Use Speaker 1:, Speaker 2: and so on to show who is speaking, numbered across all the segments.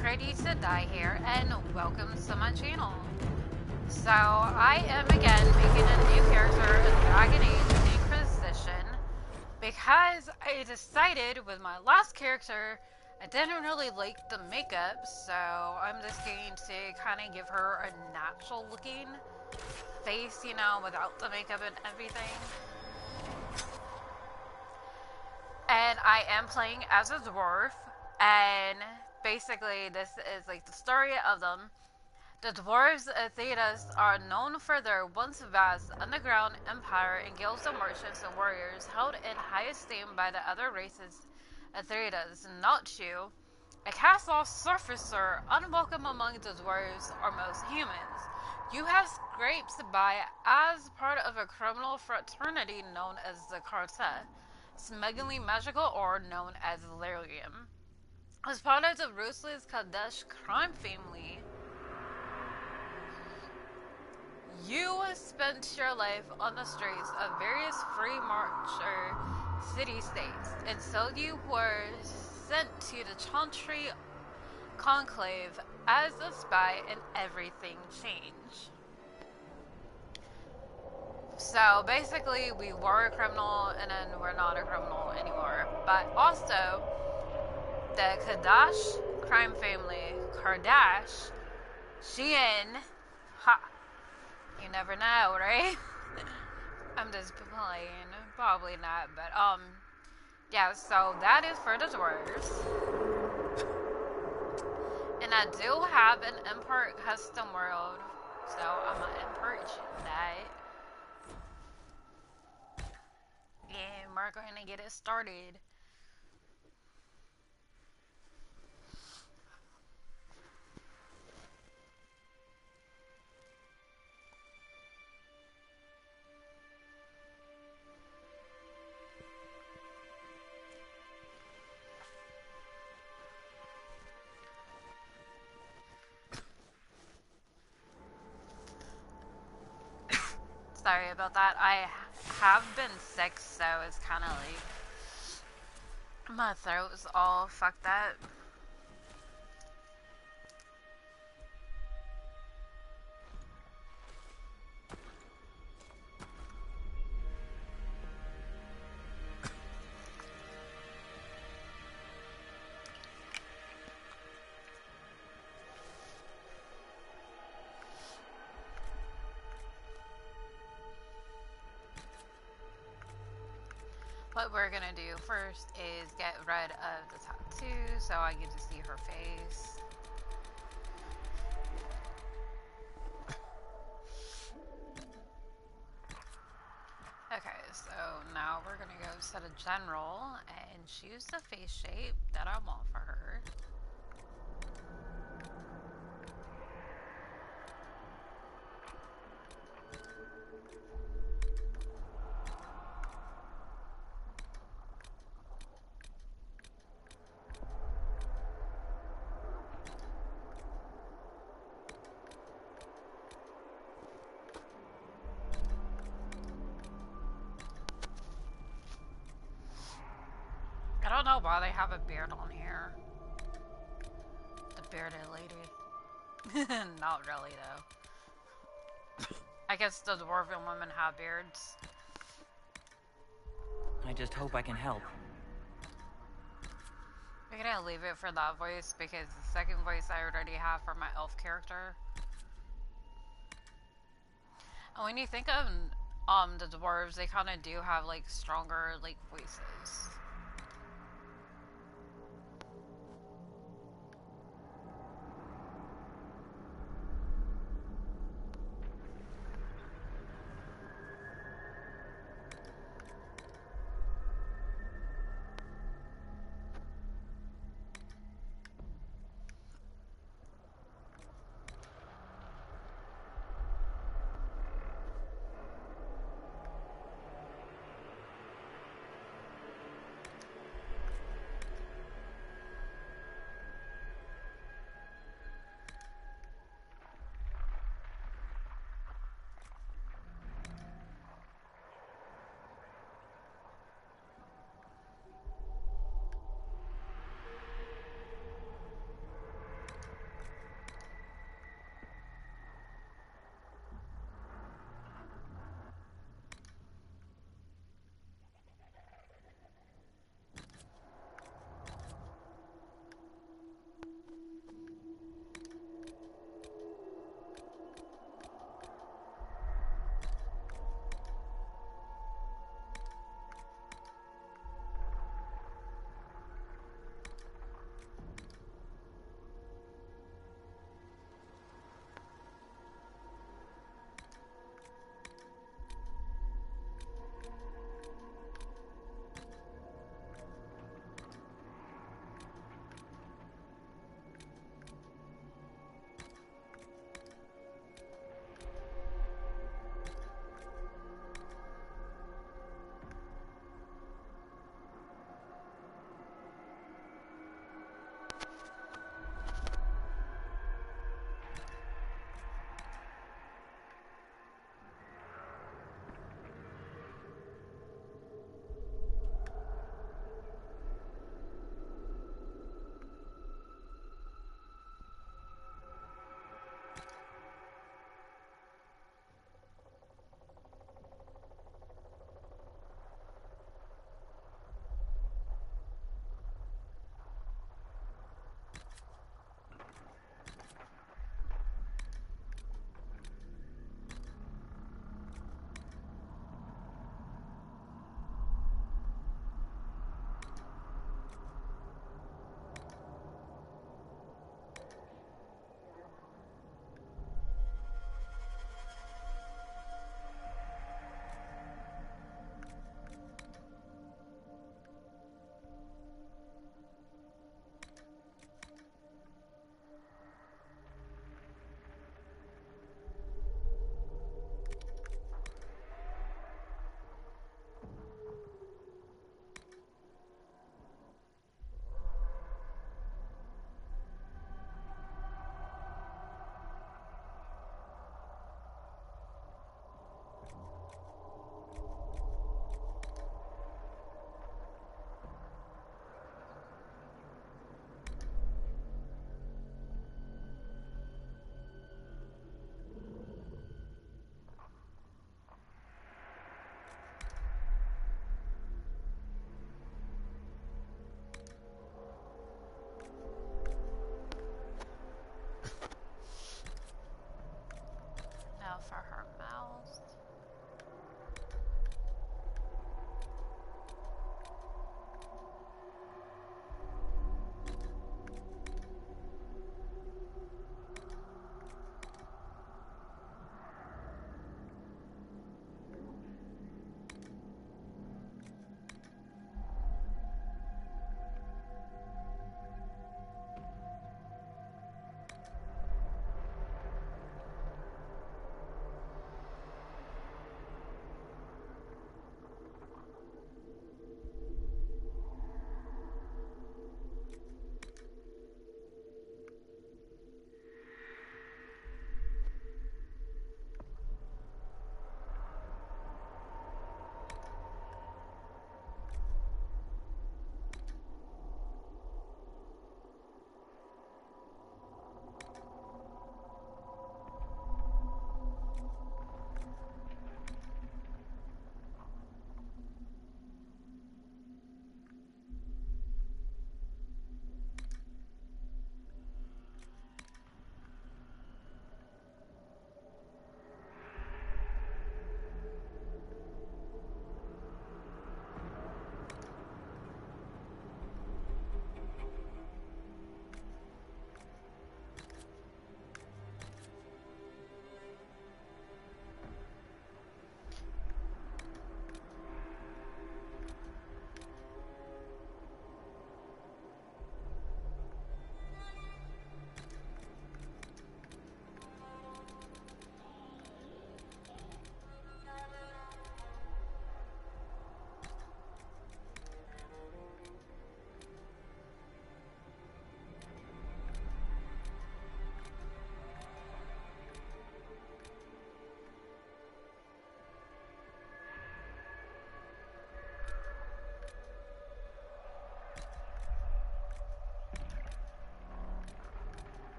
Speaker 1: Pretty to Die here, and welcome to my channel. So, I am again making a new character in Dragon Age Inquisition because I decided with my last character I didn't really like the makeup, so I'm just going to kind of give her a natural looking face, you know, without the makeup and everything. And I am playing as a dwarf, and basically this is like the story of them. The dwarves Thetas are known for their once vast underground empire and guilds of merchants and warriors held in high esteem by the other races. Thetas, not you, a cast-off surfacer unwelcome among the dwarves or most humans. You have scraped by as part of a criminal fraternity known as the Quartet, smuggling magical ore known as lyrium. As part of the ruthless Kadesh crime family, you spent your life on the streets of various free marcher city-states, and so you were sent to the Chantry Conclave as a spy, and everything changed. So basically, we were a criminal, and then we're not a criminal anymore. But also, the Kadash crime family, Kardash, Shein, ha, you never know, right? I'm just playing, probably not, but yeah, so that is for the dwarves. And I do have an import custom world, so I'm gonna import that. And we're gonna get it started. Sorry about that. I have been sick, so it's kind of like my throat is all fucked up. What we're gonna do first is get rid of the tattoo so I get to see her face. Okay, so now we're gonna go set a general and choose the face shape that I want for her. I don't know why they have a beard on here. The bearded lady. Not really, though. I guess the dwarven women have beards.
Speaker 2: I just hope I can help.
Speaker 1: We're gonna leave it for that voice because the second voice I already have for my elf character. And when you think of the dwarves, they kind of do have like stronger like voices.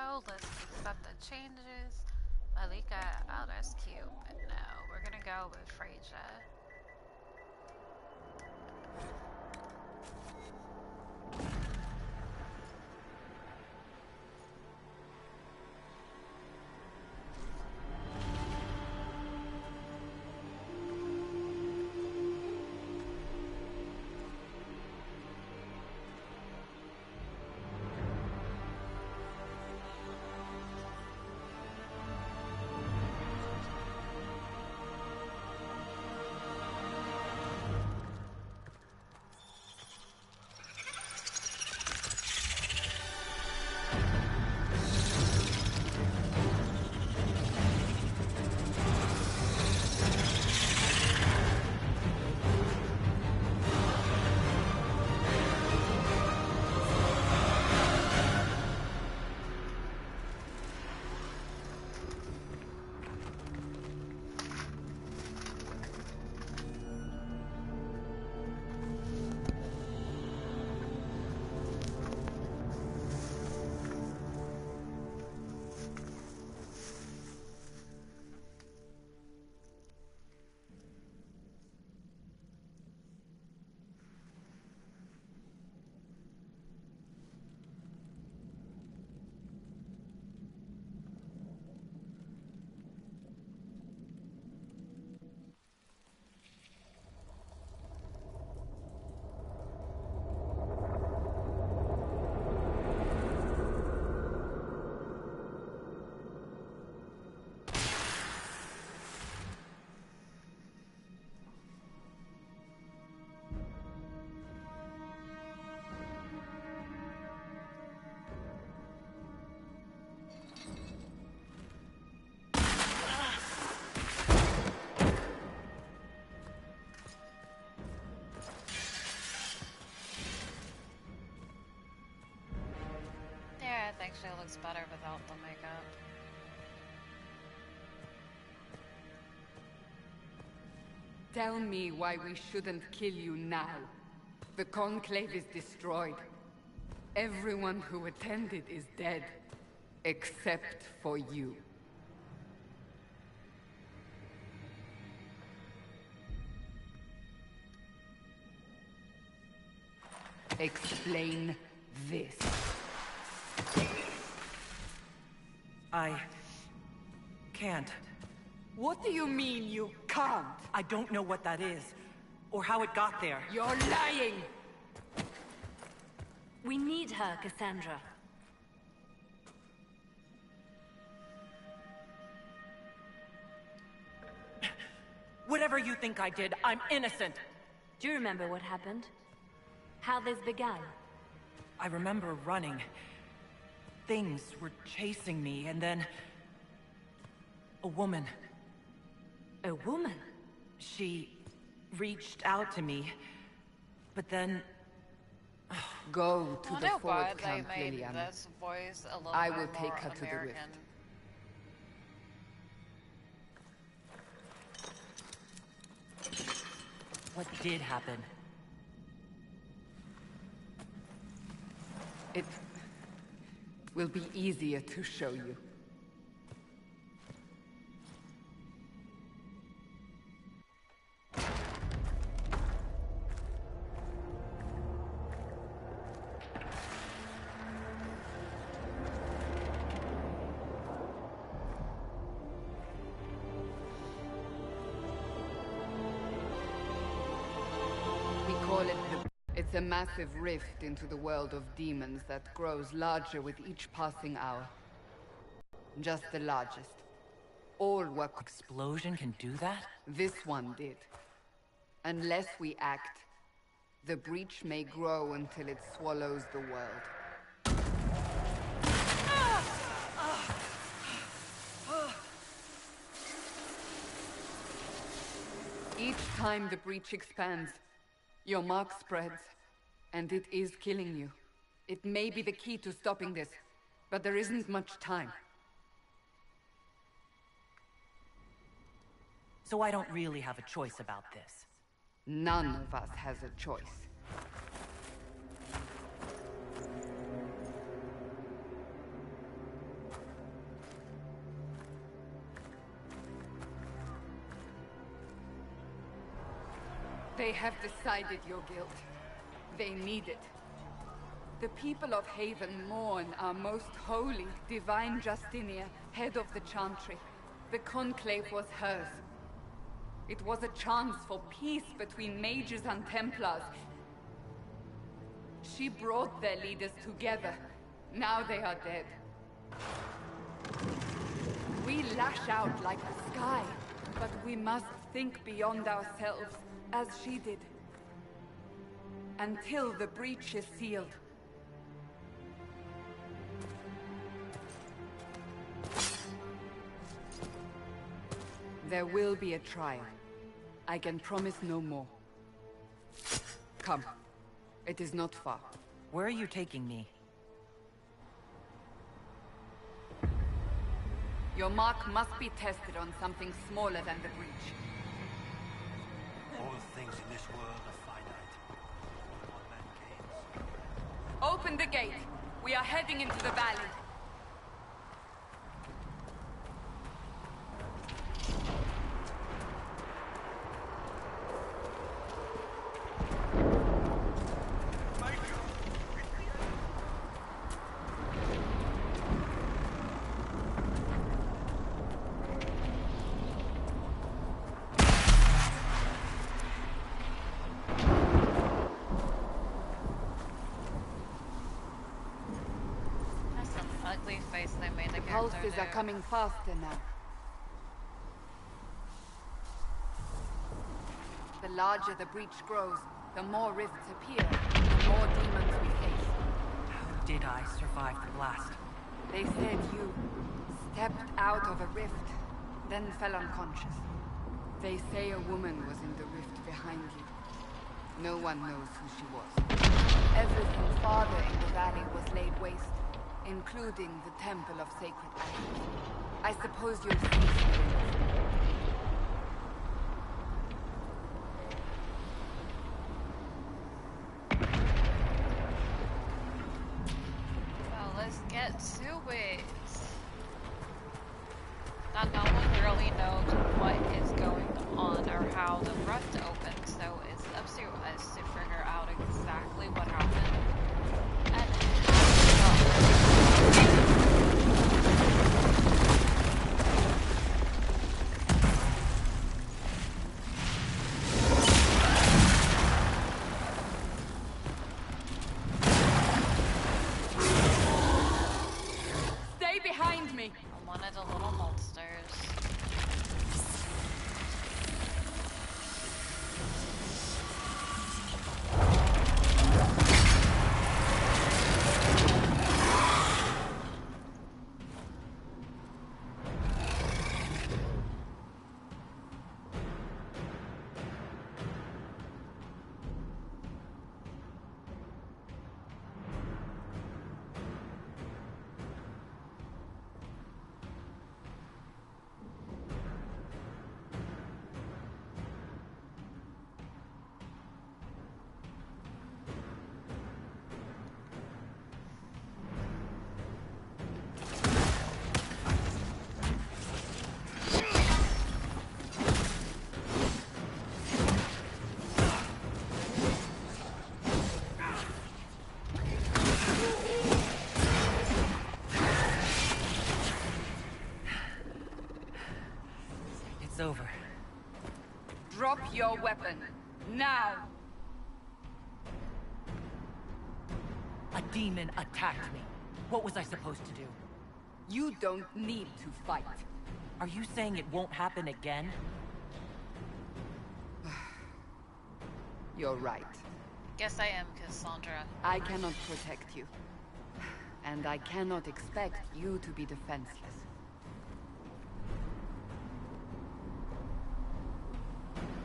Speaker 1: go. Let's accept the changes. Malika, oh, that's cute. But no, we're gonna go with Freyja. Yeah, I think she looks better without the makeup.
Speaker 2: Tell me why we shouldn't kill you now. The Conclave is destroyed. Everyone who attended is dead. Except for you. Explain this.
Speaker 3: I can't.
Speaker 2: What do you mean you can't?
Speaker 3: I don't know what that is, or how it got there.
Speaker 2: You're lying!
Speaker 4: We need her, Cassandra.
Speaker 3: Whatever you think I did, I'm innocent!
Speaker 4: Do you remember what happened? How this began?
Speaker 3: I remember running. Things were chasing me, and then... a woman.
Speaker 4: A woman?
Speaker 3: She reached out to me, but then...
Speaker 2: Go to the
Speaker 1: Why
Speaker 2: forward
Speaker 1: they
Speaker 2: camp,
Speaker 1: made
Speaker 2: Liliana.
Speaker 1: this voice a little
Speaker 2: I
Speaker 1: bit
Speaker 2: will
Speaker 1: more
Speaker 2: take her to the
Speaker 1: American.
Speaker 2: rift.
Speaker 3: What did happen?
Speaker 2: It will be easier to show you. It's a massive rift into the world of demons that grows larger with each passing hour. Just the largest. All work.
Speaker 3: Explosion can do that?
Speaker 2: This one did. Unless we act, the breach may grow until it swallows the world. Each time the breach expands, your mark spreads, and it is killing you. It may be the key to stopping this, but there isn't much time.
Speaker 3: So I don't really have a choice about this.
Speaker 2: None of us has a choice. They have decided your guilt. They need it. The people of Haven mourn our most holy, divine Justinia, head of the Chantry. The Conclave was hers. It was a chance for peace between mages and Templars. She brought their leaders together. Now they are dead. We lash out like the sky, but we must think beyond ourselves, as she did. Until the breach is sealed. There will be a trial. I can promise no more. Come. It is not far.
Speaker 3: Where are you taking me?
Speaker 2: Your mark must be tested on something smaller than the breach.
Speaker 5: All things in this world are finite. What man gains.
Speaker 2: Open the gate. We are heading into the valley.
Speaker 1: That's an ugly face they made the
Speaker 2: The
Speaker 1: character
Speaker 2: pulses
Speaker 1: do.
Speaker 2: are coming faster now. The larger the breach grows, the more rifts appear, the more demons we face.
Speaker 3: How did I survive the blast?
Speaker 2: They said you stepped out of a rift, then fell unconscious. They say a woman was in the rift behind you. No one knows who she was. Everything farther in the valley was laid waste, including the Temple of Sacred Ashes. I suppose you'll see soon.
Speaker 1: Well, let's get to it. Now, no one really knows what is going on or how the rift opened, so it's up to us to figure out exactly what happened and how
Speaker 2: Stay behind me!
Speaker 1: I'm one of the little monsters.
Speaker 3: It's over.
Speaker 2: Drop your weapon. Now!
Speaker 3: A demon attacked me. What was I supposed to do?
Speaker 2: You don't need to fight.
Speaker 3: Are you saying it won't happen again?
Speaker 2: You're right.
Speaker 1: Guess I am Cassandra.
Speaker 2: I cannot protect you. And I cannot expect you to be defenseless.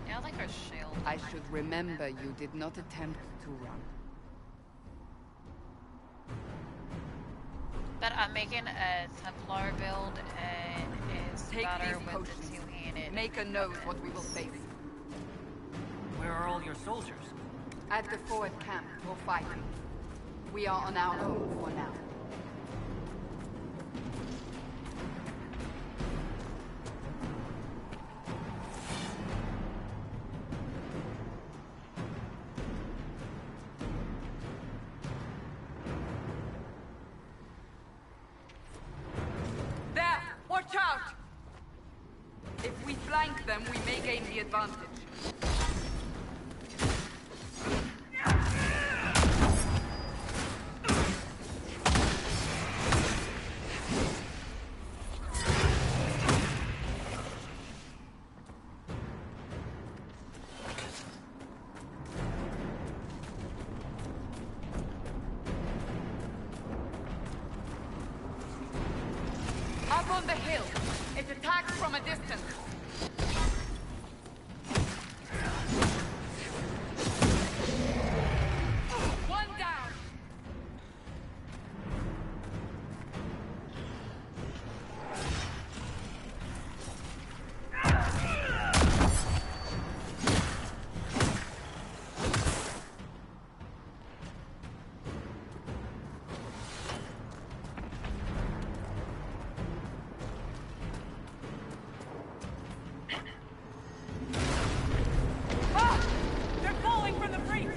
Speaker 1: Yeah, I like her shield.
Speaker 2: I should remember you did not attempt to run.
Speaker 1: But I'm making a Templar build and it's
Speaker 2: Take
Speaker 1: better
Speaker 2: these
Speaker 1: with
Speaker 2: potions.
Speaker 1: the two-handed.
Speaker 2: Maker knows what we will face.
Speaker 3: Where are all your soldiers?
Speaker 2: At the forward camp for fighting. We are on our own for now. flank them, we may gain the advantage. Up on the hill. It attacks from a distance. One down.
Speaker 3: They're falling from the breach!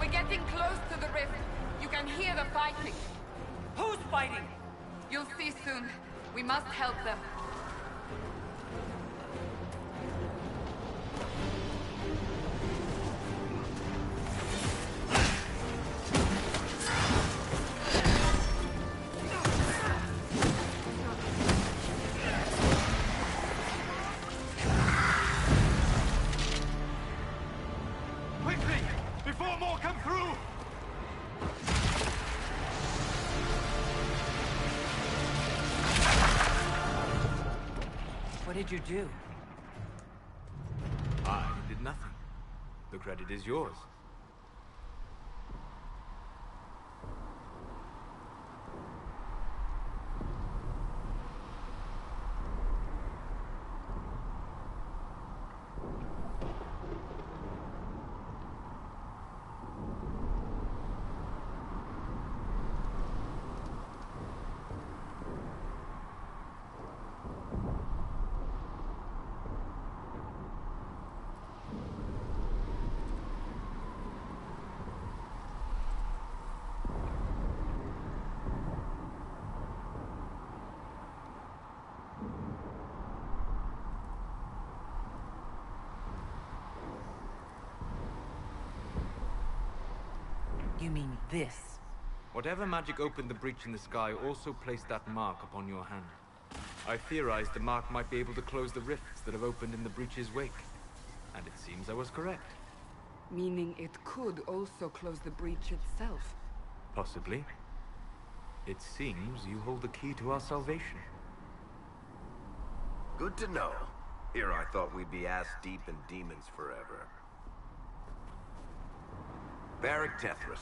Speaker 2: We're getting close to the rift. You can hear the fighting.
Speaker 3: Who's fighting?
Speaker 2: You'll see soon. We must help them.
Speaker 5: Quickly! Before more come through!
Speaker 3: What did you do?
Speaker 5: I did nothing. The credit is yours.
Speaker 3: You mean this?
Speaker 5: Whatever magic opened the breach in the sky also placed that mark upon your hand. I theorized the mark might be able to close the rifts that have opened in the breach's wake. And it seems I was correct.
Speaker 2: Meaning it could also close the breach itself.
Speaker 5: Possibly. It seems you hold the key to our salvation.
Speaker 6: Good to know. Here I thought we'd be ass-deep in demons forever. Varric Tethras,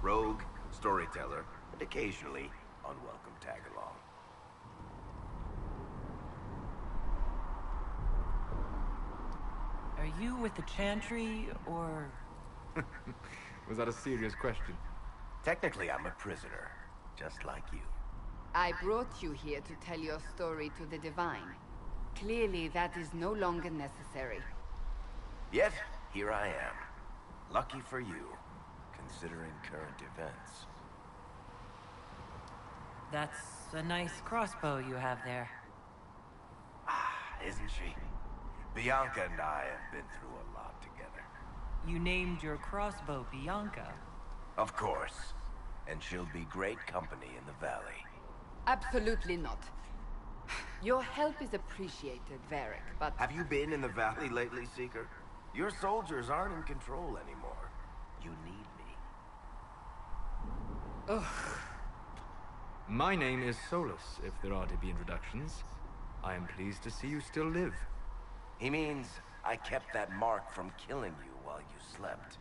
Speaker 6: rogue, storyteller, and occasionally unwelcome tag-along.
Speaker 3: Are you with the Chantry, or...?
Speaker 5: Was that a serious question?
Speaker 6: Technically, I'm a prisoner, just like you.
Speaker 2: I brought you here to tell your story to the Divine. Clearly, that is no longer necessary.
Speaker 6: Yet, here I am. Lucky for you, considering current events.
Speaker 3: That's a nice crossbow you have there.
Speaker 6: Isn't she? Bianca and I have been through a lot together.
Speaker 3: You named your crossbow Bianca.
Speaker 6: Of course. And she'll be great company in the valley.
Speaker 2: Absolutely not. Your help is appreciated, Varric, but...
Speaker 6: Have you been in the valley lately, Seeker? Your soldiers aren't in control anymore. You need me.
Speaker 2: Ugh.
Speaker 5: My name is Solus, if there are to be introductions. I am pleased to see you still live.
Speaker 6: He means I kept that mark from killing you while you slept.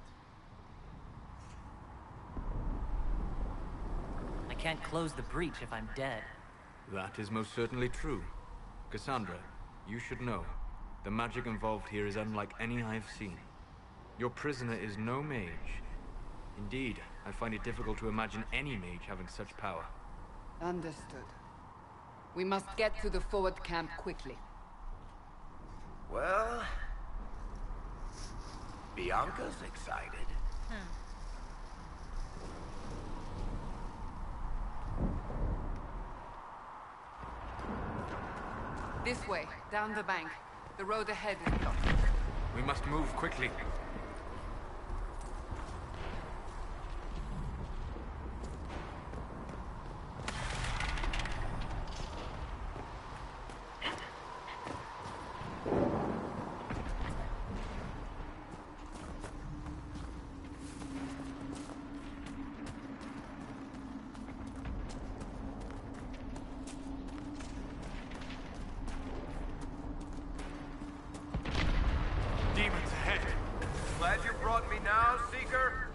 Speaker 7: I can't close the breach if I'm dead.
Speaker 5: That is most certainly true. Cassandra, you should know. The magic involved here is unlike any I have seen. Your prisoner is no mage. Indeed, I find it difficult to imagine any mage having such power.
Speaker 2: Understood. We must get to the forward camp quickly.
Speaker 6: Well... Bianca's excited.
Speaker 2: This way, down the bank. The road ahead is blocked.
Speaker 5: We must move quickly. Demons ahead!
Speaker 6: Glad you brought me now, Seeker?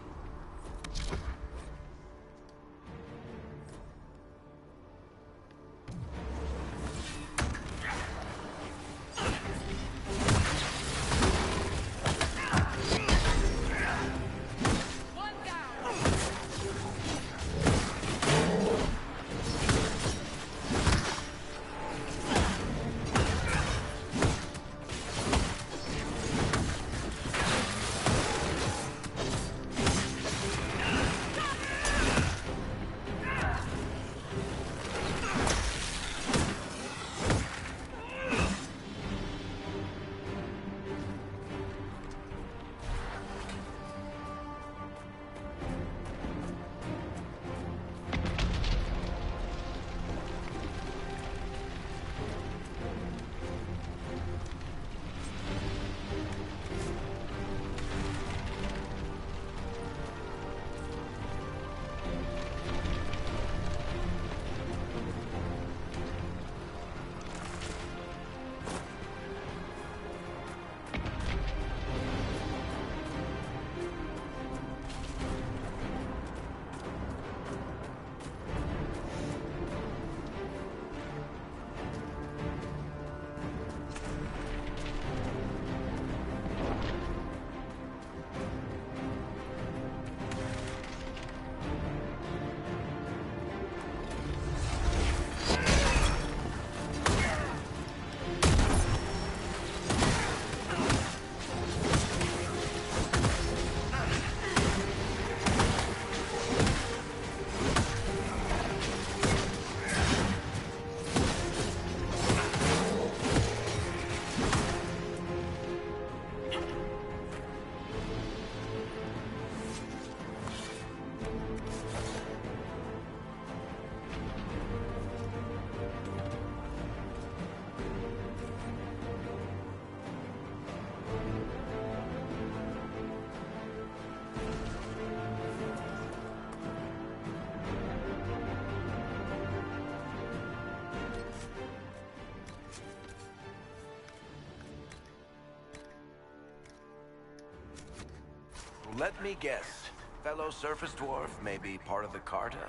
Speaker 6: Let me guess. Fellow surface dwarf may be part of the Carta?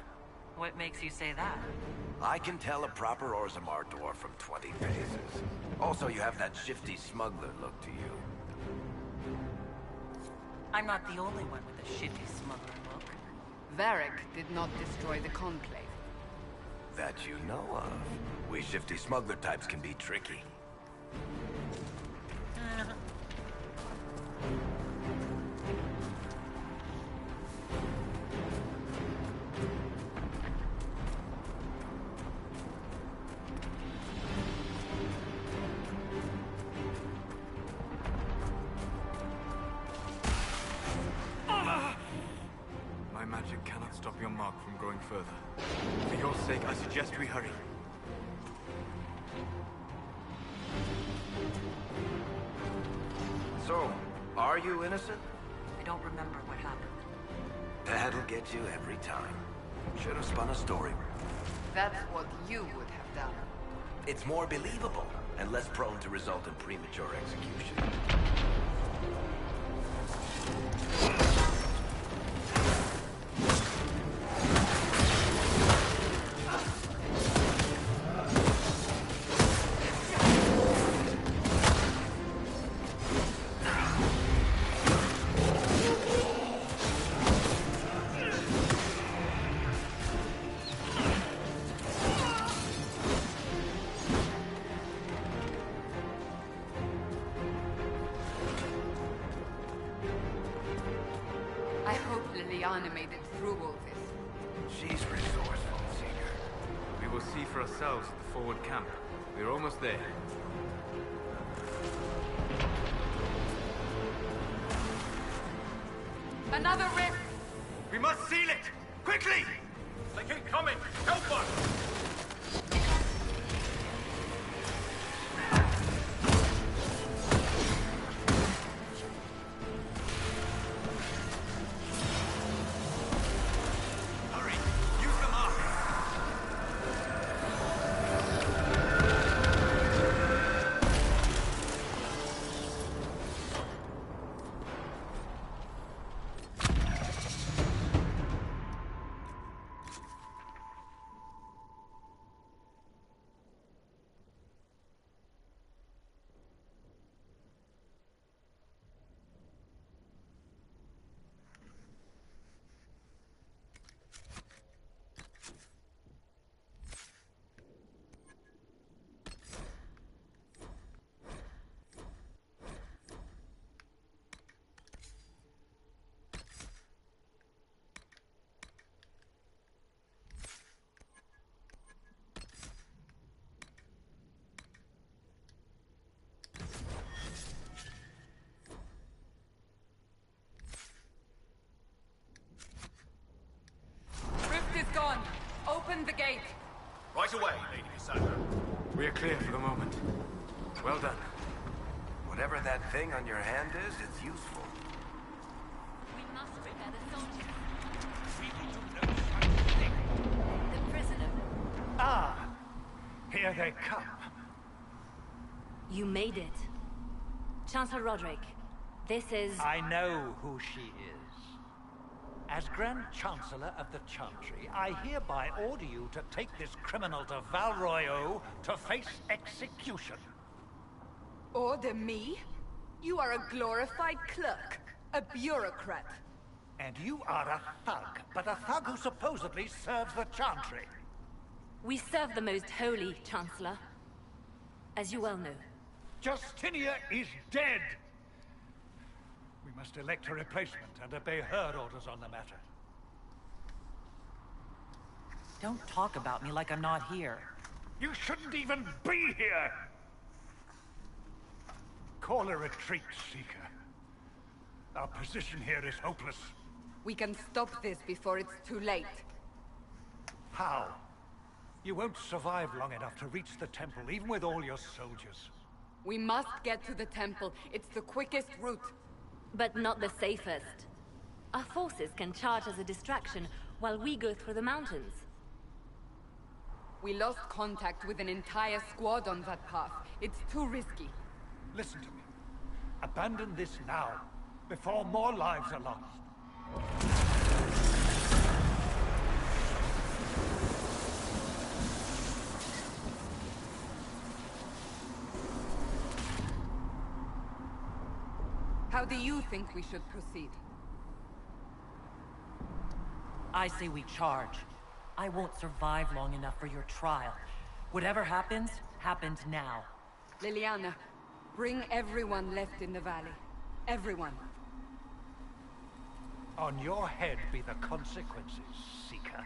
Speaker 7: What makes you say that?
Speaker 6: I can tell a proper Orzammar dwarf from 20 paces. Also, you have that shifty smuggler look to you.
Speaker 7: I'm not the only one with a shifty smuggler look.
Speaker 2: Varric did not destroy the Conclave.
Speaker 6: That you know of. We shifty smuggler types can be tricky.
Speaker 5: My magic cannot stop your mark from growing further. For your sake, I suggest we hurry.
Speaker 6: So, are you innocent?
Speaker 7: I don't remember what happened.
Speaker 6: That'll get you every time. Should have spun a story.
Speaker 2: That's what you would have done.
Speaker 6: It's more believable. and less prone to result in premature execution.
Speaker 2: I hope Liliana made it through all this.
Speaker 6: She's resourceful, Seeker.
Speaker 5: We will see for ourselves at the forward camp. We're almost there.
Speaker 2: Another rift!
Speaker 5: We must seal it! Quickly!
Speaker 8: They keep coming! Help us!
Speaker 5: Hurry! Use the mark!
Speaker 2: Rift is gone. Open the gate.
Speaker 8: Right away, Lady Cassandra.
Speaker 5: We are clear for the moment. Well done.
Speaker 6: Whatever that thing on your hand is, it's useful.
Speaker 4: We must prepare the soldiers.
Speaker 8: People don't know such a thing.
Speaker 4: The prisoner.
Speaker 9: Ah, here they come.
Speaker 4: You made it. Chancellor Roderick, this is...
Speaker 9: I know who she is. As Grand Chancellor of the Chantry, I hereby order you to take this criminal to Val Royeaux to face execution.
Speaker 2: Order me? You are a glorified clerk. A bureaucrat.
Speaker 9: And you are a thug, but a thug who supposedly serves the Chantry.
Speaker 4: We serve the most holy, Chancellor. As you well know.
Speaker 9: Justinia is dead! We must elect a replacement and obey her orders on the matter.
Speaker 3: Don't talk about me like I'm not here.
Speaker 9: You shouldn't even be here! Call a retreat, Seeker. Our position here is hopeless.
Speaker 2: We can stop this before it's too late.
Speaker 9: How? You won't survive long enough to reach the temple, even with all your soldiers.
Speaker 2: We must get to the temple. It's the quickest route.
Speaker 4: But not the safest. Our forces can charge as a distraction while we go through the mountains.
Speaker 2: We lost contact with an entire squad on that path. It's too risky.
Speaker 9: Listen to me. Abandon this now, before more lives are lost.
Speaker 2: How do you think we should proceed?
Speaker 3: I say we charge. I won't survive long enough for your trial. Whatever happens, happens now.
Speaker 2: Liliana, bring everyone left in the valley. Everyone.
Speaker 9: On your head be the consequences, Seeker.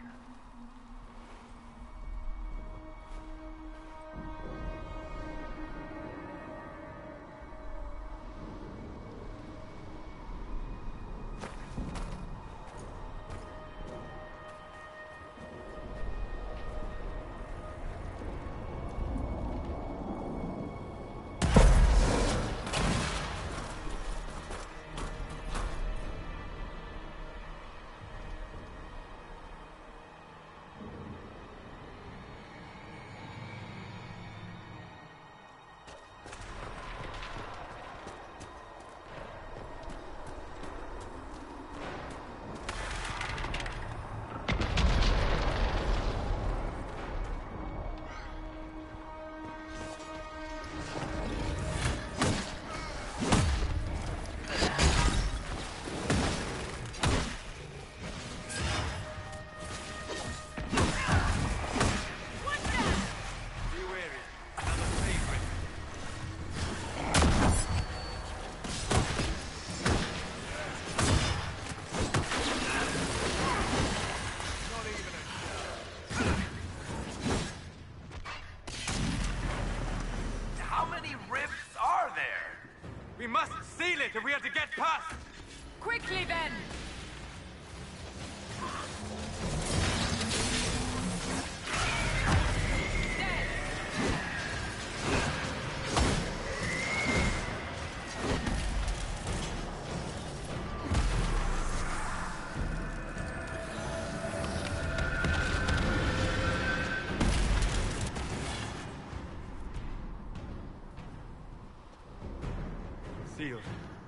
Speaker 5: sealed,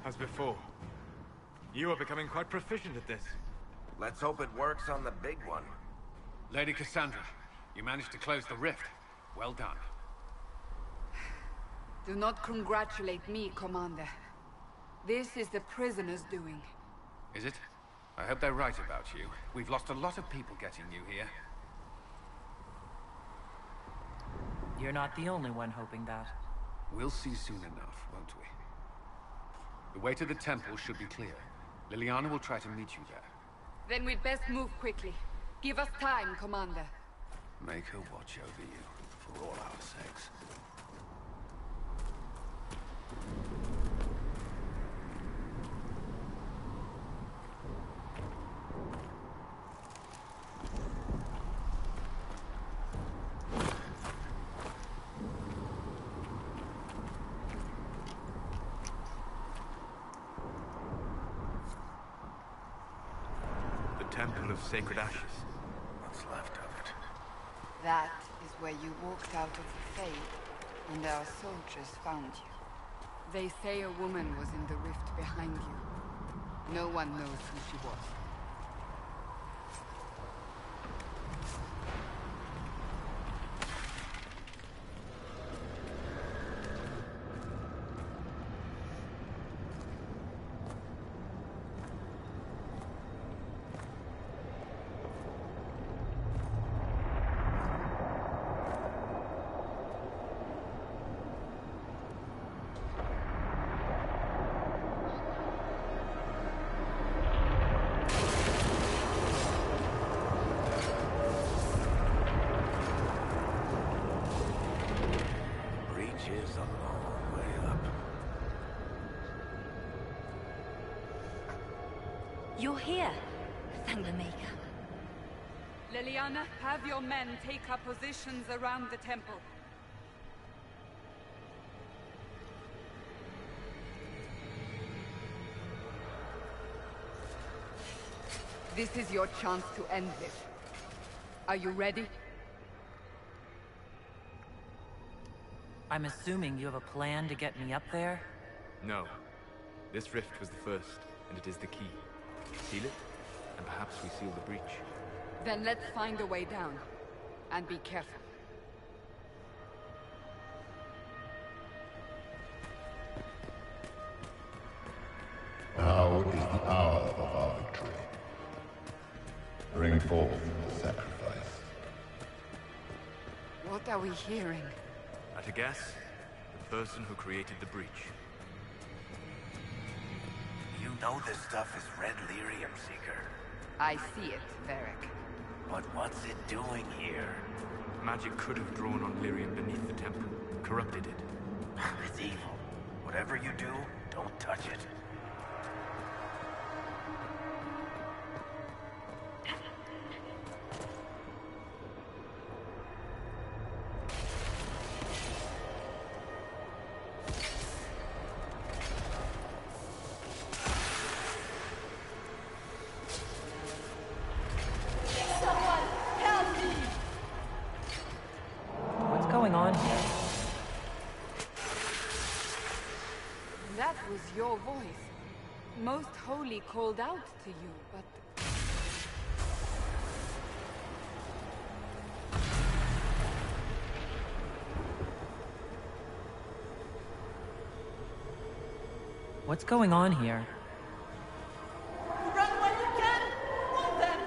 Speaker 5: as before. You are becoming quite proficient at this.
Speaker 6: Let's hope it works on the big one.
Speaker 8: Lady Cassandra, you managed to close the rift. Well done.
Speaker 2: Do not congratulate me, Commander. This is the prisoner's doing.
Speaker 8: Is it? I hope they're right about you. We've lost a lot of people getting you here.
Speaker 3: You're not the only one hoping that.
Speaker 8: We'll see soon enough, won't we? The way to the temple should be clear. Liliana will try to meet you there.
Speaker 2: Then we'd best move quickly. Give us time, Commander.
Speaker 8: Make her watch over you, for all our sakes.
Speaker 5: Temple of Sacred Ashes.
Speaker 6: What's left of it?
Speaker 2: That is where you walked out of the Fade, and our soldiers found you. They say a woman was in the rift behind you. No one knows who she was.
Speaker 6: Is a long way up.
Speaker 4: You're here, Thangamaker.
Speaker 2: Liliana, have your men take up positions around the temple. This is your chance to end this. Are you ready?
Speaker 3: I'm assuming you have a plan to get me up there?
Speaker 5: No. This rift was the first, and it is the key. Seal it, and perhaps we seal the breach.
Speaker 2: Then let's find a way down. And be careful.
Speaker 10: Now is the hour of our victory. Bring forth the sacrifice.
Speaker 2: What are we hearing?
Speaker 5: At a guess, the person who created the breach.
Speaker 6: You know this stuff is Red Lyrium, Seeker.
Speaker 2: I see it, Varric.
Speaker 6: But what's it doing here?
Speaker 5: Magic could have drawn on lyrium beneath the temple, corrupted it.
Speaker 6: It's evil. Whatever you do, don't touch it.
Speaker 3: What's going on here?
Speaker 2: That was your voice. Most Holy called out to you, but...
Speaker 3: What's going on here?
Speaker 7: Run when you can! Roll them!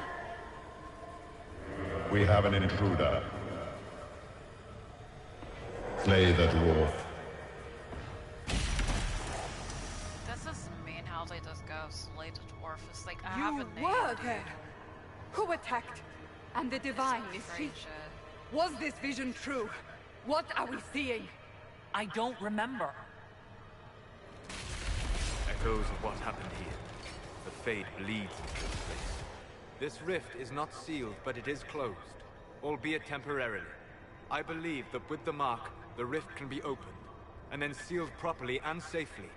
Speaker 10: We have an intruder. Slay the dwarf.
Speaker 1: This is mean how they just go slay the dwarf. It's like, I have
Speaker 2: You
Speaker 1: a name,
Speaker 2: were
Speaker 1: dude.
Speaker 2: there! Who attacked? And the Divine, is she?
Speaker 1: Great shit.
Speaker 2: Was this vision true? What are we seeing?
Speaker 3: I don't remember.
Speaker 5: Echoes of what happened here. The Fade bleeds into this place. This rift is not sealed, but it is closed, albeit temporarily. I believe that with the mark, the rift can be opened, and then sealed properly and safely.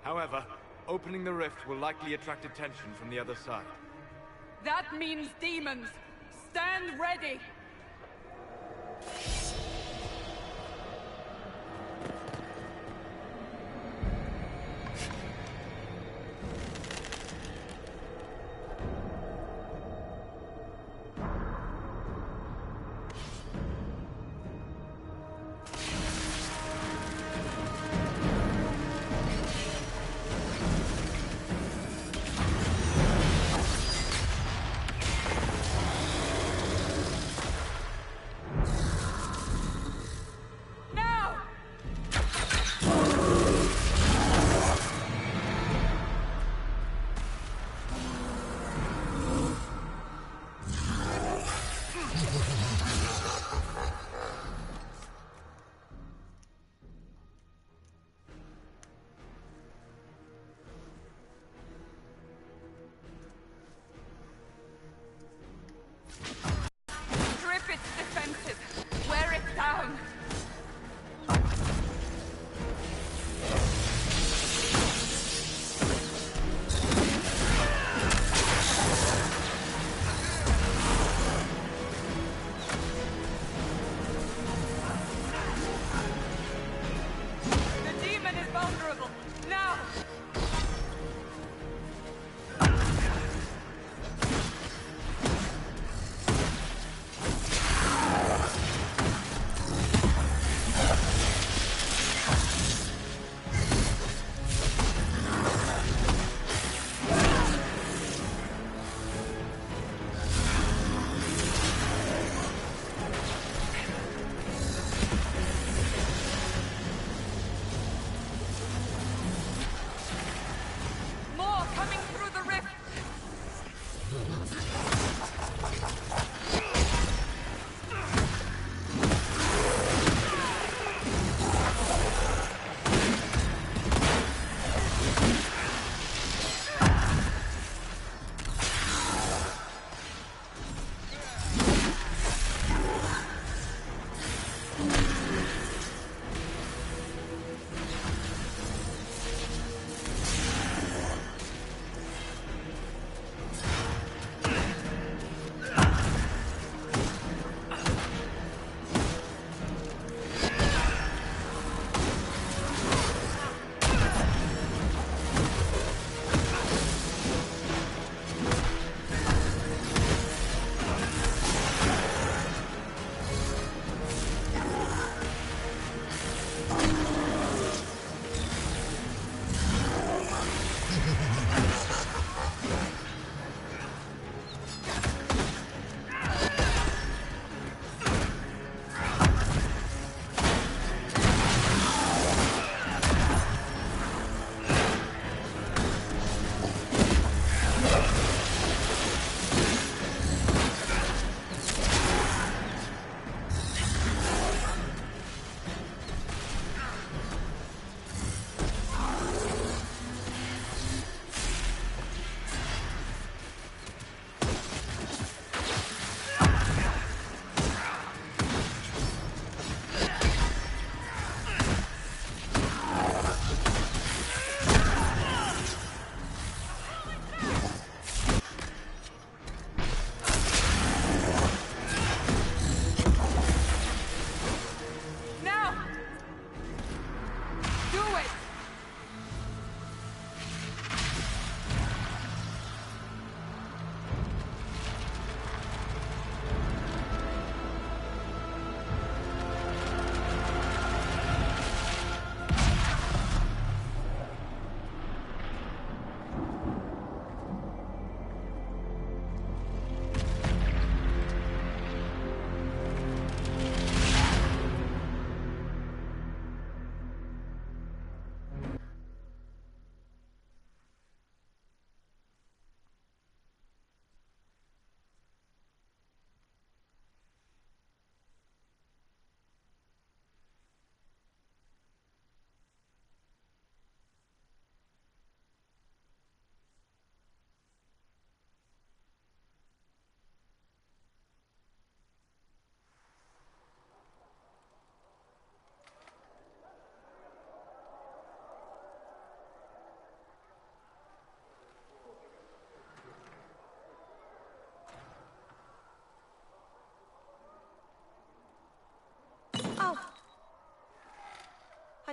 Speaker 5: However, opening the rift will likely attract attention from the other side.
Speaker 2: That means demons! Stand ready!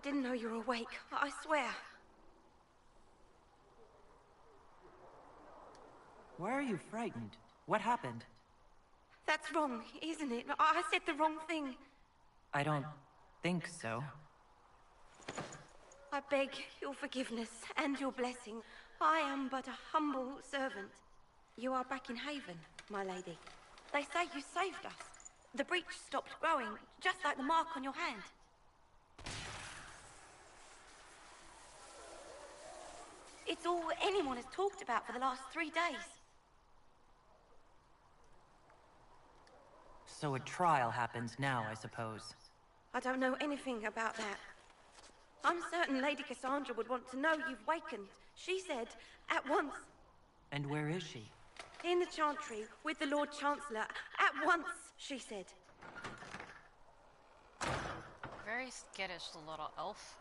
Speaker 11: didn't know you were awake. I swear.
Speaker 3: Why are you frightened? What happened?
Speaker 11: That's wrong, isn't it? I said the wrong thing.
Speaker 3: I don't think so.
Speaker 11: I beg your forgiveness and your blessing. I am but a humble servant. You are back in Haven, my lady. They say you saved us. The breach stopped growing, just like the mark on your hand. It's all anyone has talked about for the last 3 days.
Speaker 3: So a trial happens now, I suppose.
Speaker 11: I don't know anything about that. I'm certain Lady Cassandra would want to know you've wakened. She said, at once.
Speaker 3: And where is she?
Speaker 11: In the Chantry, with the Lord Chancellor. At once, she said.
Speaker 1: Very skittish, the little elf.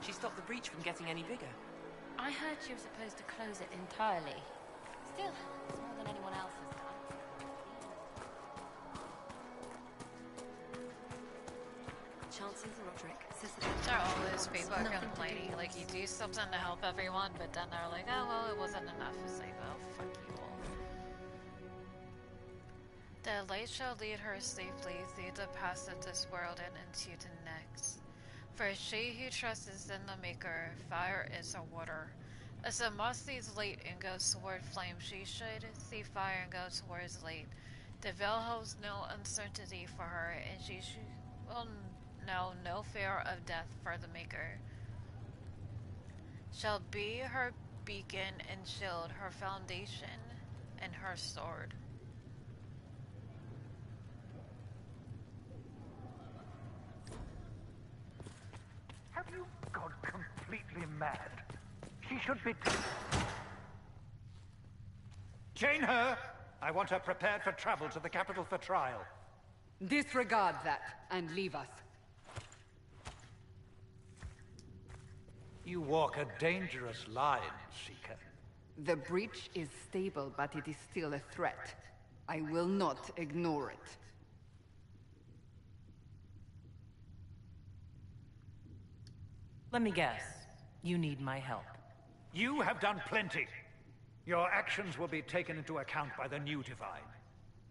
Speaker 12: She stopped the breach from getting any bigger.
Speaker 13: I heard she was supposed to close it entirely. Still, it's more than anyone else has done.
Speaker 11: Chancellor Roderick says
Speaker 1: There are always people complaining, like you do something to help everyone, but then they're like, oh well, it wasn't enough to save. Oh, fuck you all. The light shall lead her safely through the past of this world and into the next. For she who trusts in the Maker, fire is her water. As the moth sees light and goes toward flame, she should see fire and go towards light. The veil holds no uncertainty for her, and she will know no fear of death for the Maker. Shall be her beacon and shield, her foundation and her sword.
Speaker 9: Have you gone completely mad? She should be... Chain her! I want her prepared for travel to the capital for trial.
Speaker 2: Disregard that, and leave us.
Speaker 9: You walk a dangerous line, Seeker.
Speaker 2: The breach is stable, but it is still a threat. I will not ignore it.
Speaker 3: Let me guess. You need my help.
Speaker 9: You have done plenty. Your actions will be taken into account by the new Divine.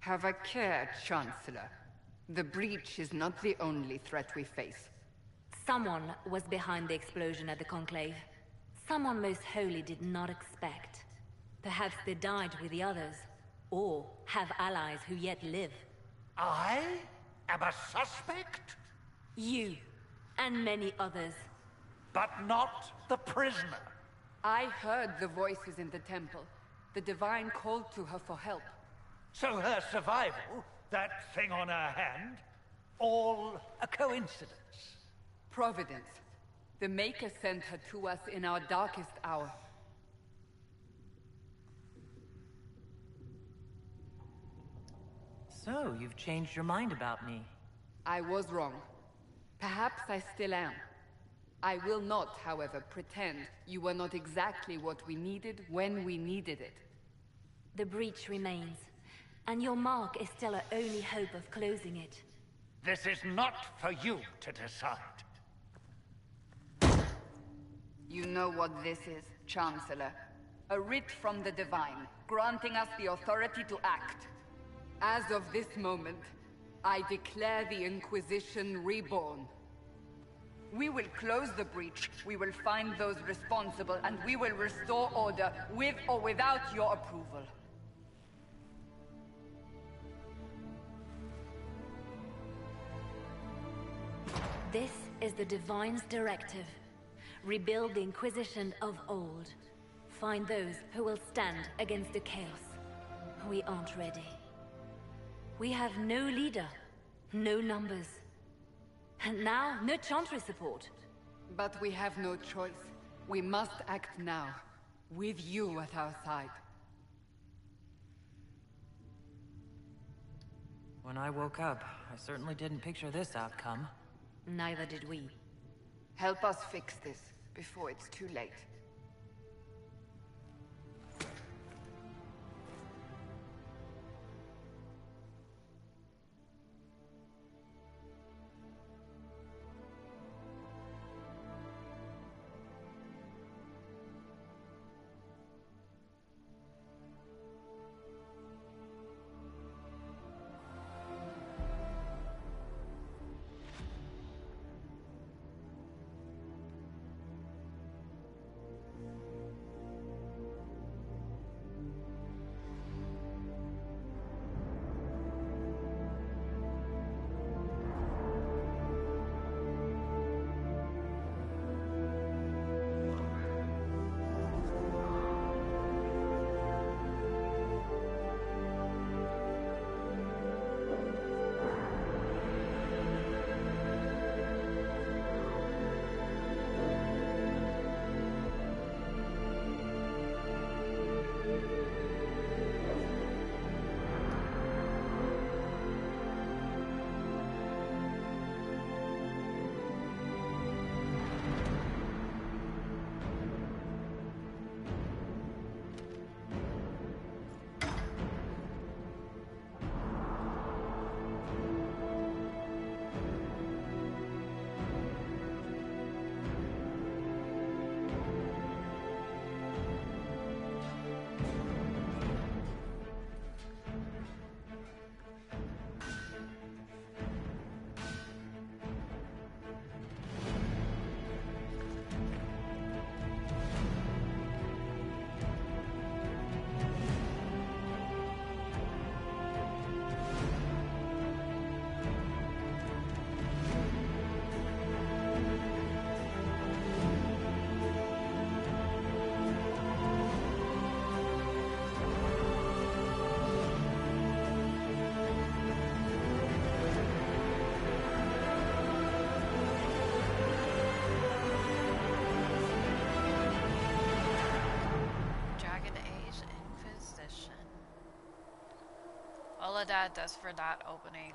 Speaker 2: Have a care, Chancellor. The breach is not the only threat we face.
Speaker 4: Someone was behind the explosion at the Conclave. Someone most holy did not expect. Perhaps they died with the others, or have allies who yet live.
Speaker 9: I am a suspect?
Speaker 4: You, and many others.
Speaker 9: But not the prisoner.
Speaker 2: I heard the voices in the temple. The Divine called to her for help.
Speaker 9: So her survival, that thing on her hand, all a coincidence?
Speaker 2: Providence. The Maker sent her to us in our darkest hour.
Speaker 3: So, you've changed your mind about me.
Speaker 2: I was wrong. Perhaps I still am. I will not, however, pretend you were not exactly what we needed when we needed it.
Speaker 4: The breach remains, and your mark is still our only hope of closing it.
Speaker 9: This is not for you to decide.
Speaker 2: You know what this is, Chancellor. A writ from the Divine, granting us the authority to act. As of this moment, I declare the Inquisition reborn. We will close the breach, we will find those responsible, and we will restore order, with or without your approval.
Speaker 4: This is the Divine's directive. Rebuild the Inquisition of old. Find those who will stand against the chaos. We aren't ready. We have no leader, no numbers. And now, no Chantry support.
Speaker 2: But we have no choice. We must act now, with you at our side.
Speaker 3: When I woke up, I certainly didn't picture this outcome.
Speaker 4: Neither did we.
Speaker 2: Help us fix this, before it's too late.
Speaker 1: All of that just for that opening.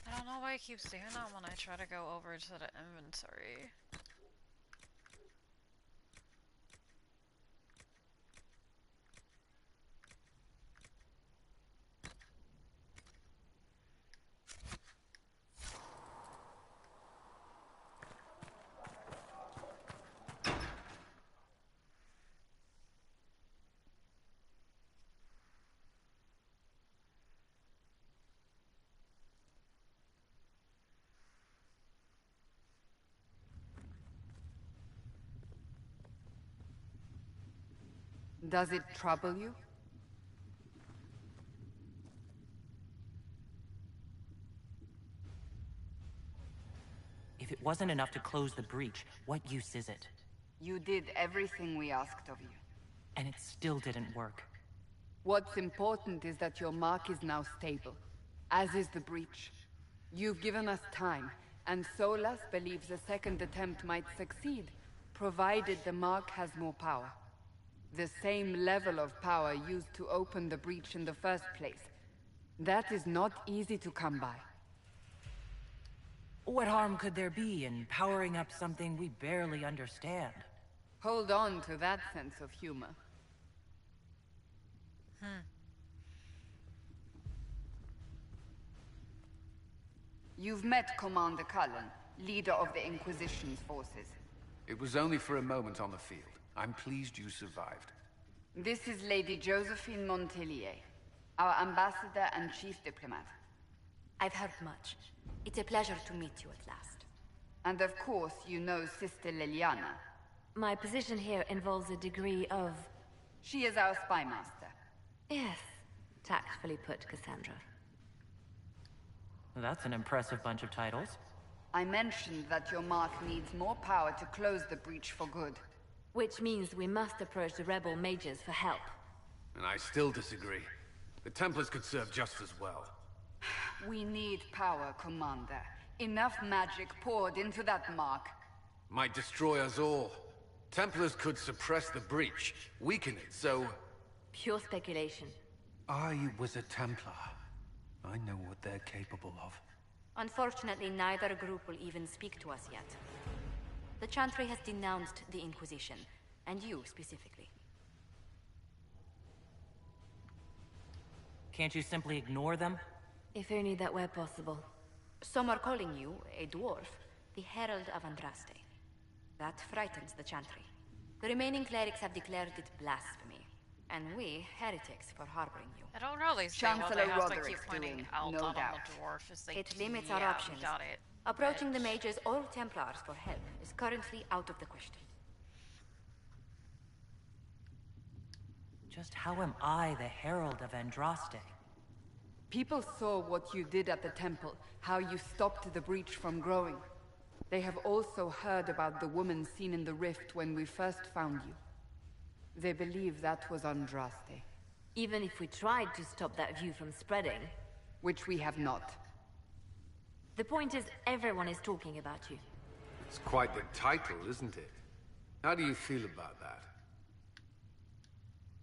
Speaker 1: I don't know why it keeps doing that when I try to go over to the inventory.
Speaker 2: Does it trouble you?
Speaker 3: If it wasn't enough to close the breach, what use is it?
Speaker 2: You did everything we asked of you.
Speaker 3: And it still didn't work.
Speaker 2: What's important is that your mark is now stable, as is the breach. You've given us time, and Solas believes a second attempt might succeed, provided the mark has more power. The same level of power used to open the breach in the first place. That is not easy to come by.
Speaker 3: What harm could there be in powering up something we barely understand?
Speaker 2: Hold on to that sense of humor. You've met Commander Cullen, leader of the Inquisition's forces.
Speaker 8: It was only for a moment on the field. I'm pleased you survived.
Speaker 2: This is Lady Josephine Montelier, our ambassador and chief diplomat.
Speaker 14: I've heard much. It's a pleasure to meet you at last.
Speaker 2: And of course, you know Sister Liliana.
Speaker 4: My position here involves a degree of...
Speaker 2: She is our spy master.
Speaker 4: Yes, tactfully put, Cassandra.
Speaker 3: That's an impressive bunch of titles.
Speaker 2: I mentioned that your mark needs more power to close the breach for good.
Speaker 4: Which means we must approach the rebel mages for help.
Speaker 8: And I still disagree. The Templars could serve just as well.
Speaker 2: We need power, Commander. Enough magic poured into that mark.
Speaker 8: Might destroy us all. Templars could suppress the breach, weaken it, so...
Speaker 4: Pure speculation.
Speaker 8: I was a Templar. I know what they're capable of.
Speaker 14: Unfortunately, neither group will even speak to us yet. The Chantry has denounced the Inquisition, and you specifically.
Speaker 3: Can't you simply ignore them?
Speaker 4: If only that were possible.
Speaker 14: Some are calling you, a dwarf, the Herald of Andraste. That frightens the Chantry. The remaining clerics have declared it blasphemy, and we, heretics, for harboring you.
Speaker 1: I don't really see what
Speaker 2: Chancellor
Speaker 1: they have to keep
Speaker 2: Roderick's
Speaker 1: pointing
Speaker 2: doing,
Speaker 1: out
Speaker 2: no
Speaker 1: on
Speaker 2: doubt.
Speaker 1: the dwarf. It's like,
Speaker 14: It limits
Speaker 1: yeah,
Speaker 14: our options.
Speaker 1: We got it.
Speaker 14: Approaching the mages or Templars for help is currently out of the question.
Speaker 3: Just how am I the Herald of Andraste?
Speaker 2: People saw what you did at the temple, how you stopped the breach from growing. They have also heard about the woman seen in the rift when we first found you. They believe that was Andraste.
Speaker 4: Even if we tried to stop that view from spreading...
Speaker 2: Which we have not.
Speaker 4: The point is, everyone is talking about you.
Speaker 8: It's quite the title, isn't it? How do you feel about that?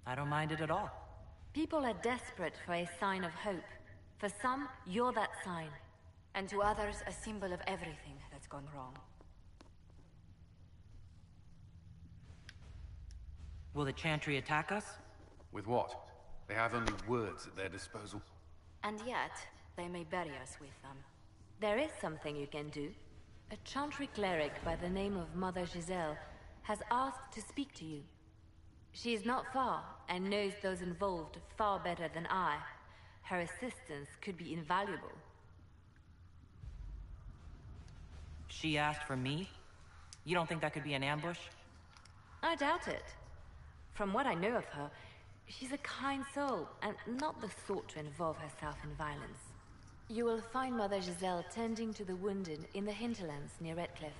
Speaker 3: I don't mind it at all.
Speaker 4: People are desperate for a sign of hope. For some, you're that sign.
Speaker 14: And to others, a symbol of everything that's gone wrong.
Speaker 3: Will the Chantry attack us?
Speaker 8: With what? They have only words at their disposal.
Speaker 14: And yet, they may bury us with them.
Speaker 4: There is something you can do. A Chantry cleric by the name of Mother Giselle has asked to speak to you. She is not far, and knows those involved far better than I. Her assistance could be invaluable.
Speaker 3: She asked for me? You don't think that could be an ambush?
Speaker 4: I doubt it. From what I know of her, she's a kind soul, and not the sort to involve herself in violence. You will find Mother Giselle tending to the wounded in the hinterlands near Redcliffe.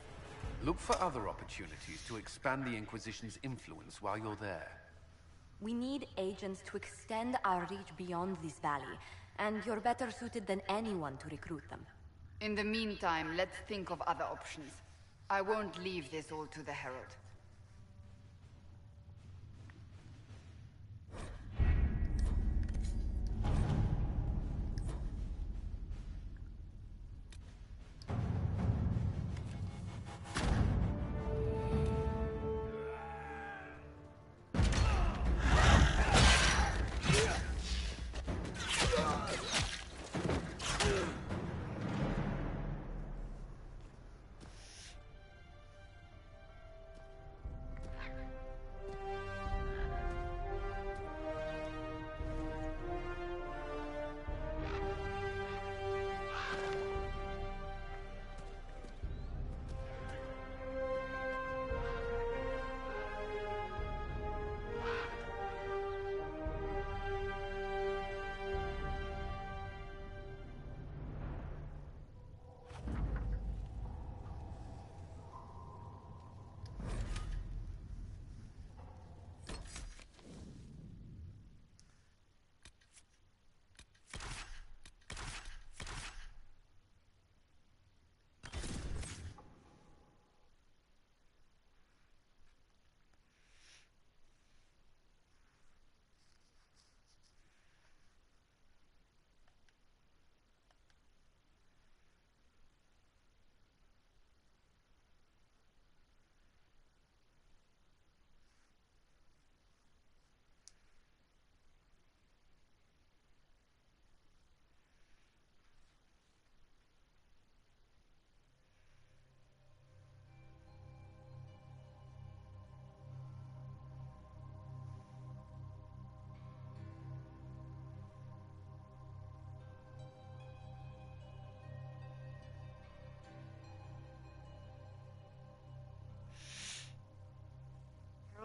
Speaker 8: Look for other opportunities to expand the Inquisition's influence while you're there.
Speaker 14: We need agents to extend our reach beyond this valley, and you're better suited than anyone to recruit them.
Speaker 2: In the meantime, let's think of other options. I won't leave this all to the Herald.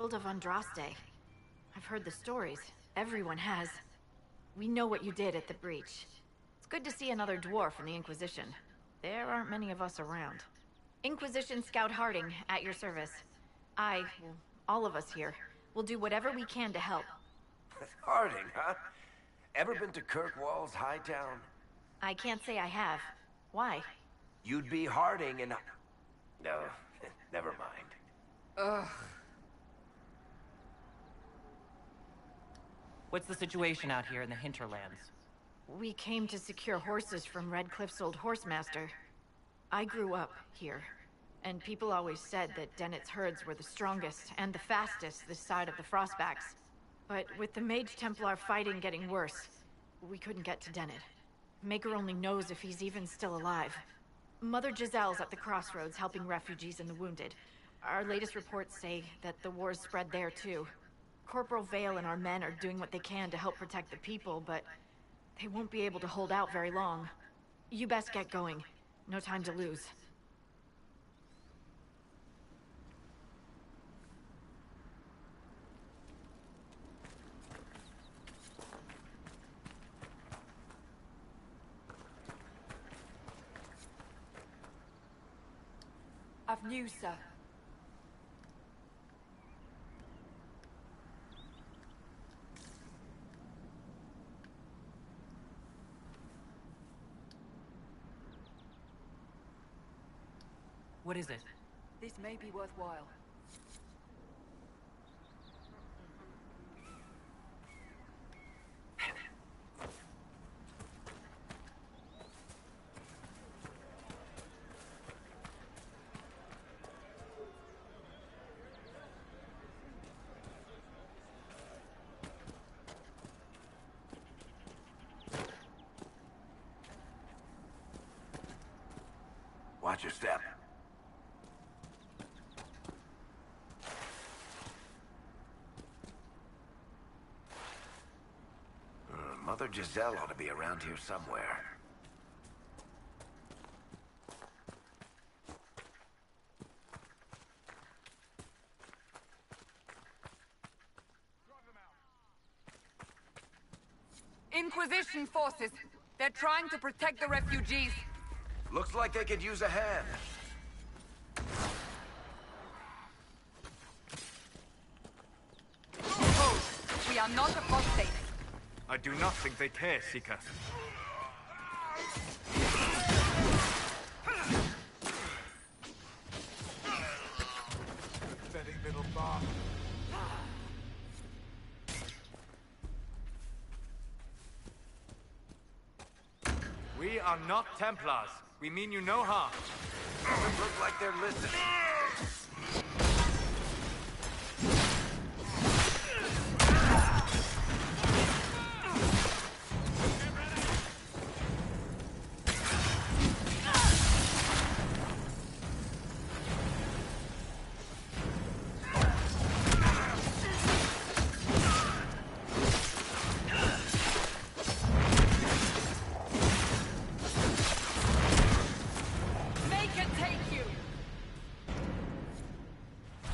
Speaker 15: Herald of Andraste. I've heard the stories. Everyone has. We know what you did at the breach. It's good to see another dwarf in the Inquisition. There aren't many of us around. Inquisition Scout Harding, at your service. Well, all of us here, will do whatever we can to help.
Speaker 6: Harding, huh? Ever been to Kirkwall's Hightown?
Speaker 15: I can't say I have. Why?
Speaker 6: You'd be Harding and... No, never mind.
Speaker 2: Ugh.
Speaker 3: What's the situation out here in the hinterlands?
Speaker 15: We came to secure horses from Redcliffe's old horsemaster. I grew up here, and people always said that Dennett's herds were the strongest and the fastest this side of the Frostbacks. But with the Mage Templar fighting getting worse, we couldn't get to Dennett. Maker only knows if he's even still alive. Mother Giselle's at the crossroads helping refugees and the wounded. Our latest reports say that the war's spread there too. Corporal Vale and our men are doing what they can to help protect the people, but they won't be able to hold out very long. You best get going. No time to lose.
Speaker 16: I've news, sir.
Speaker 3: What is it?
Speaker 16: This may be worthwhile.
Speaker 6: Watch your step. Mother Giselle ought to be around here somewhere.
Speaker 2: Inquisition forces. They're trying to protect the refugees.
Speaker 6: Looks like they could use a hand.
Speaker 2: Behold, we are not apostate.
Speaker 5: I do not think they care, Seeker.
Speaker 9: Pathetic little bar.
Speaker 5: We are not Templars. We mean you no harm.
Speaker 6: Doesn't look like they're listening.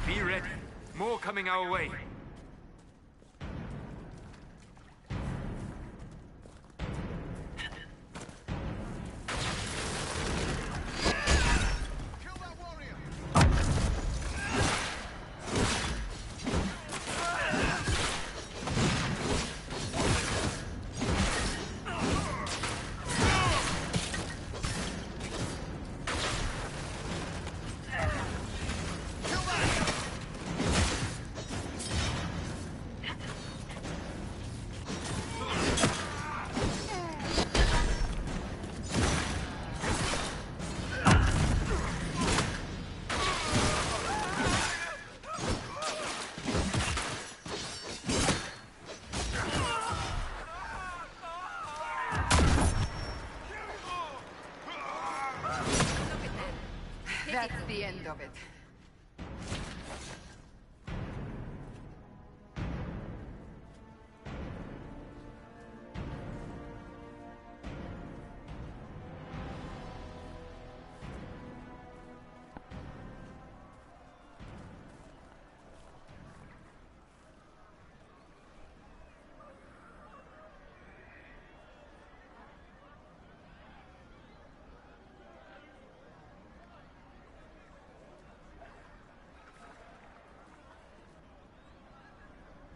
Speaker 5: Be ready. More coming our way.
Speaker 2: That's the end of it.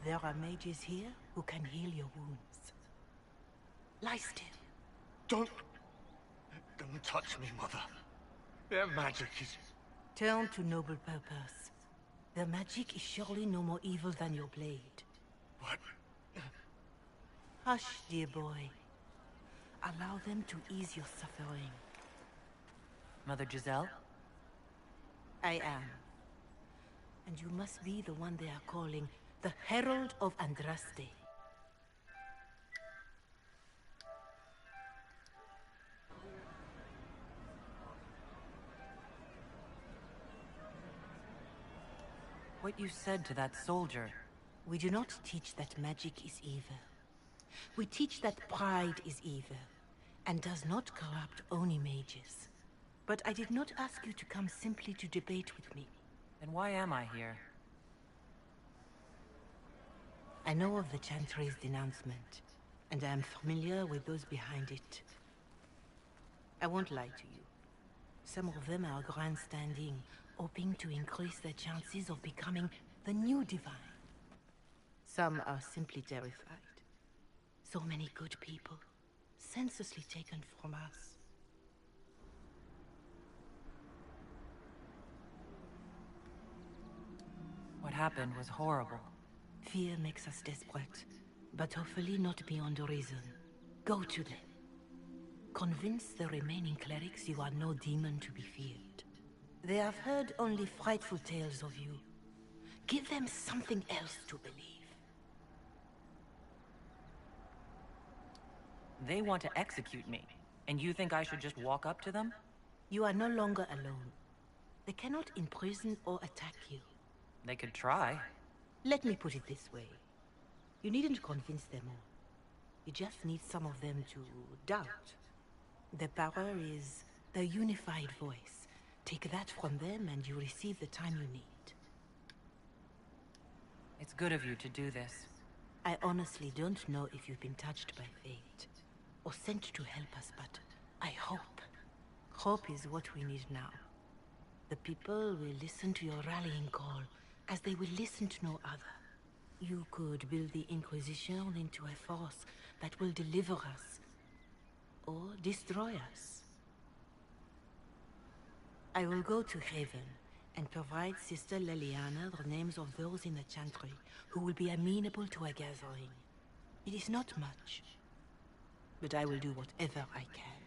Speaker 17: there are mages here who can heal your wounds. Lie still.
Speaker 18: Don't touch me, Mother. Their magic is...
Speaker 17: Turn to noble purpose. Their magic is surely no more evil than your blade.
Speaker 18: What?
Speaker 17: Hush, dear boy. Allow them to ease your suffering.
Speaker 12: Mother Giselle?
Speaker 17: I am. And you must be the one they are calling the Herald of Andraste.
Speaker 12: What you said to that soldier...
Speaker 17: We do not teach that magic is evil. We teach that pride is evil, and does not corrupt only mages. But I did not ask you to come simply to debate with me.
Speaker 12: Then why am I here?
Speaker 17: I know of the Chantry's denouncement, and I am familiar with those behind it. I won't lie to you. Some of them are grandstanding, hoping to increase their chances of becoming the new divine. Some are simply terrified. So many good people, senselessly taken from us.
Speaker 12: What happened was horrible.
Speaker 17: Fear makes us desperate, but hopefully not beyond reason. Go to them. Convince the remaining clerics you are no demon to be feared. They have heard only frightful tales of you. Give them something else to believe.
Speaker 12: They want to execute me, and you think I should just walk up to them?
Speaker 17: You are no longer alone. They cannot imprison or attack you.
Speaker 12: They could try.
Speaker 17: Let me put it this way. You needn't convince them all. You just need some of them to doubt. Their power is their unified voice. Take that from them and you receive the time you need.
Speaker 12: It's good of you to do this.
Speaker 17: I honestly don't know if you've been touched by fate, or sent to help us, but I hope. Hope is what we need now. The people will listen to your rallying call, as they will listen to no other. You could build the Inquisition into a force that will deliver us, or destroy us. I will go to Haven, and provide Sister Leliana the names of those in the Chantry who will be amenable to a gathering. It is not much, but I will do whatever I can.